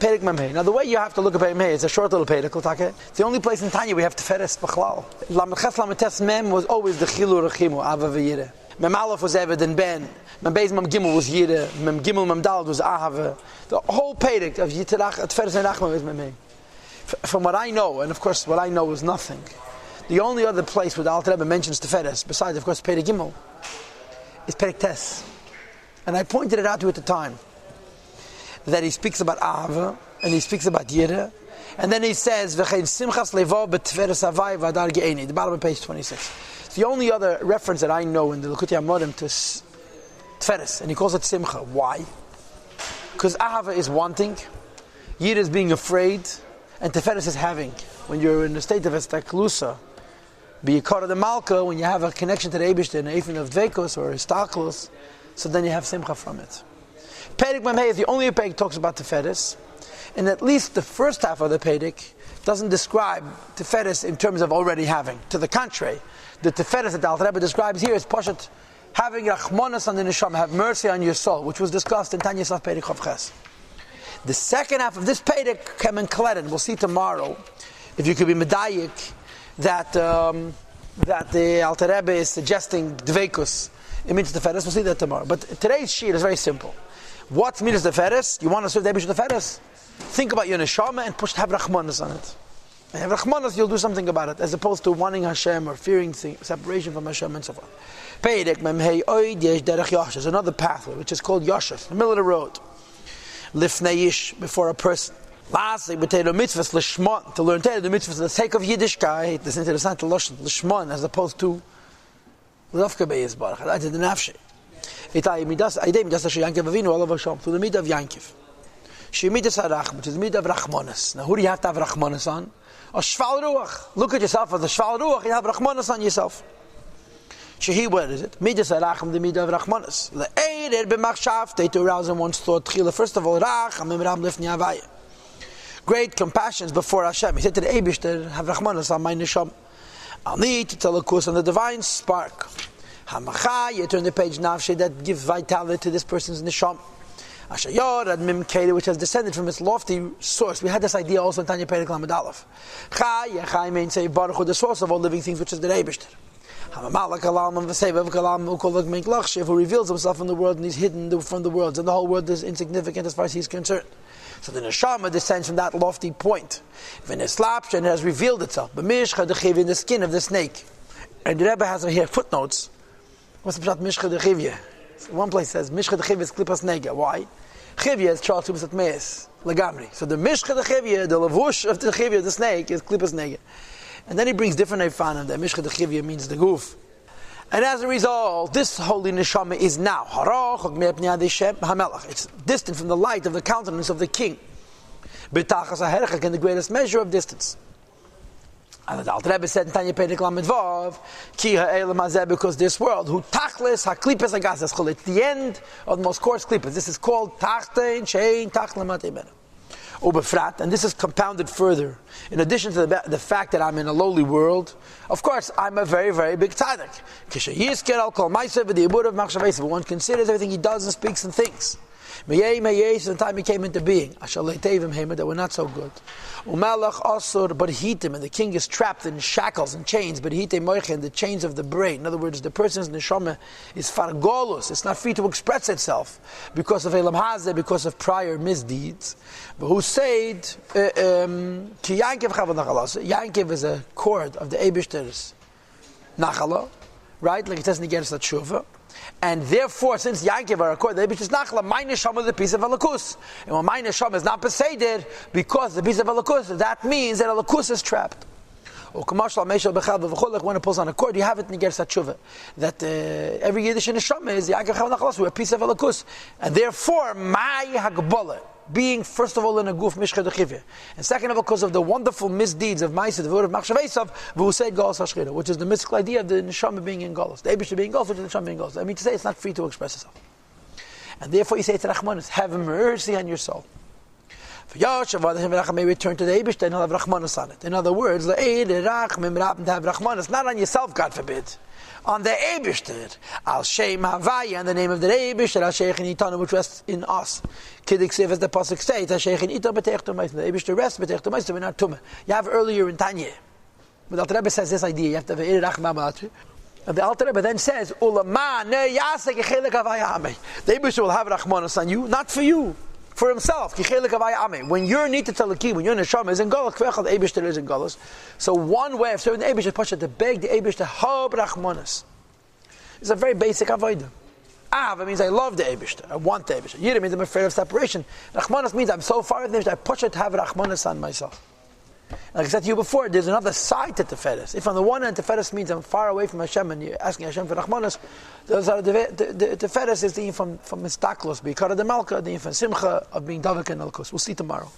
Perek Memhei. Now the way you have to look at Perek Memhei is a short little Perek. It's the only place in Tanya we have Teferes B'chlal. Lamed Ches Lamed Tes Mem was always the Chilur Rechimu, Ava v'Yireh. Mem Aleph was Eved and Ben. Mem Beis Mem Gimel was Yireh. Mem Gimel Mem Daled was Ahava. The whole Perek of Yitzhak Teferes and Rachman is Memhei. From what I know, and of course what I know is nothing, the only other place where the Alter Rebbe mentions Teferes, besides of course Perek Gimel, is Perek Tes. And I pointed it out to you at the time, that he speaks about Ahava, and he speaks about Yireh, and then he says, V'chein simchas levo b'Teferes havai v'adar ge'eni, the bottom of page 26. It's the only other reference that I know in the Likutei HaMorim to Teferes, and he calls it Simcha. Why? Because Ahava is wanting, Yireh is being afraid, and Teferes is having. When you're in a state of estaklusa, be Yikara de Malka, when you have a connection to the Eibishter, an Eifin of Dvekos or Istaklus, so then you have Simcha from it. Perek Memhei is the only Perek that talks about Teferes, and at least the first half of the Perek doesn't describe Teferes in terms of already having. To the contrary, the Teferes that the Alter Rebbe describes here is Poshet, having Rachmanas on the Neshama, have mercy on your soul, which was discussed in Tanya Saf Perek Chav Ches. The second half of this Perek came in Kleden. We'll see tomorrow if you could be medayik that the Alter Rebbe is suggesting Dveikus. It means Teferes. We'll see that tomorrow. But today's sheet is very simple. What's means Teferes? You want to serve the Eibishter Teferes? Think about your neshama and push to have Rachmanas on it. And have Rachmanas, you'll do something about it, as opposed to wanting Hashem or fearing separation from Hashem and so forth. Perek Memhei Oid Yesh Derech Yoshes, is another pathway which is called Yoshes, the middle of the road. Lifnei Ish, before a person. Lastly, b'teiro mitzvahs l'shmon, to learn the mitzvahs for the sake of Yiddishkeit. This is interesting to lashon l'shmon as opposed to l'dafka be'yizbarach. That's the nafshi. Itay midas aydei midas asher Yankiv Avinu olav Hashem, through the midah of Yankiv. She midas harach, which is midah of Rachmanas. Now, who do you have to have Rachmanas on? A shval ruach. Look at yourself as a shval ruach. You have Rachmanas on yourself. Shehi, what is it? Midas harachim, the midah of Rachmanas. Le'eirer b'machshavtei, to arouse in one's thought. Tchila, first of all, racham imram lifnei havaya. Great compassions before Hashem. He said to the Eibishter, have Rachmanas on my neshama. I'll need to tell a course on the divine spark. Hamachai, you turn the page nafshe, that gives vitality to this person's neshama. Ashayar and Mimkele, which has descended from its lofty source. We had this idea also in Tanya Perek Lamed Aleph. Chai means say Baruch Hu, the source of all living things, which is the Eibishter. Hamamalak Alam and V'Sevav Kalam Ukolak Meink Lachshev, who reveals himself in the world and he's hidden from the world, and the whole world is insignificant as far as he's concerned. So the neshama descends from that lofty point. When it slaps and it has revealed itself, b'mishcha dechiv, in the skin of the snake. And the Rebbe has here footnotes. What's the pshat mishcha dechivya? One place says mishcha dechivya is klipas nega. Why? Chivya is Charles Subasat Meis, Lagamri. So the Mishcha the Chivya, the Lavush of the Chivya, the snake, is Klippas Nega. And then he brings different Eifanim. The Mishcha the Chivya means the goof. And as a result, this holy neshama is now it's distant from the light of the countenance of the king. In the greatest measure of distance. And the Alter Rebbe said in Tanya Perek Lamed Vav, Ki ha'elam hazeh, because this world, who tachlis ha'klipas agasas chol, it's the end of the most coarse klipas. This is called tachtein shein tach lamatei bena. Ubefrat, and this is compounded further. In addition to the fact that I'm in a lowly world, of course, I'm a very, very big tzaddik. Kisha yizker al kol ma'aseh v'di'ibur of machshaveisav. One considers everything he does and speaks and thinks. Since the time he came into being, that were not so good. But hitim, and the king is trapped in shackles and chains. But hitim, the chains of the brain. In other words, the person's neshama is fargolus. It's not free to express itself because of elam hazeh, because of prior misdeeds. But who said, Yankiv is a cord of the Eibishter's nachala, right? Like it says in the Geras Tshuva. And therefore, since Yankiv are a cord, the Eibishter's nachala, my neshama is the piece of alakus. And when my neshama is not beseder, because the piece of alakus, that means that alakus is trapped. When it pulls on a cord, you have it in the Geras Tshuva that every Yiddish neshama is Yankiv chav nachalas, we're a piece of alakus. And therefore, my hagbolah, being first of all in a guf mishcha dechivya, and second of all because of the wonderful misdeeds of Ma'aseh, the word of Machshaveisav, who said Golos Hashchira, which is the mystical idea of the neshama being in Golos, the Eibishter being Golos, which is the neshama being Golos. I mean to say it's not free to express itself, and therefore you say to Rachmanis, have mercy on your soul. For Yossi, may return to the Eibishter and he'll have Rachmanis on it. In other words, Le'ed Rachmim happen to have Rachmanis, not on yourself, God forbid. On the Eibishter, Al Shem Havaya, in the name of the Eibishter, Al Sheikhin Itanu, which rests in us. Kiddiksiv, as the pasuk states, Al Sheikhin Itanu B'teich Tumais, the Eibishter rests B'teich Tumais, we're not Tumah. You have earlier in Tanya, but the Rebbe says this idea, you have to have Eir Rachmam Atri. And the Alter Rebbe then says, Ulama ne Yasek Chelik Havaya Amei. The Eibishter will have Rachmanis on you, not for you. For himself, when you're needed to Teleki, when you're neshama is in Golos, the Eibishter is in Golos. So one way of serving the Eibishter, Pasha to beg the Eibishter hab rachmanas. It's a very basic avodah. Av means I love the Eibishter, I want the Eibishter. Yira means I'm afraid of separation. Rachmanas means I'm so far with the Eibishter, I Pasha to have rachmanas on myself. Like I said to you before, there's another side to Teferes. If on the one hand Teferes means I'm far away from Hashem and you're asking Hashem for Rachmanas, the Teferes is the from Mistaklos, Bikara de Malka, the from Simcha of being Davik and Elkos. We'll see tomorrow.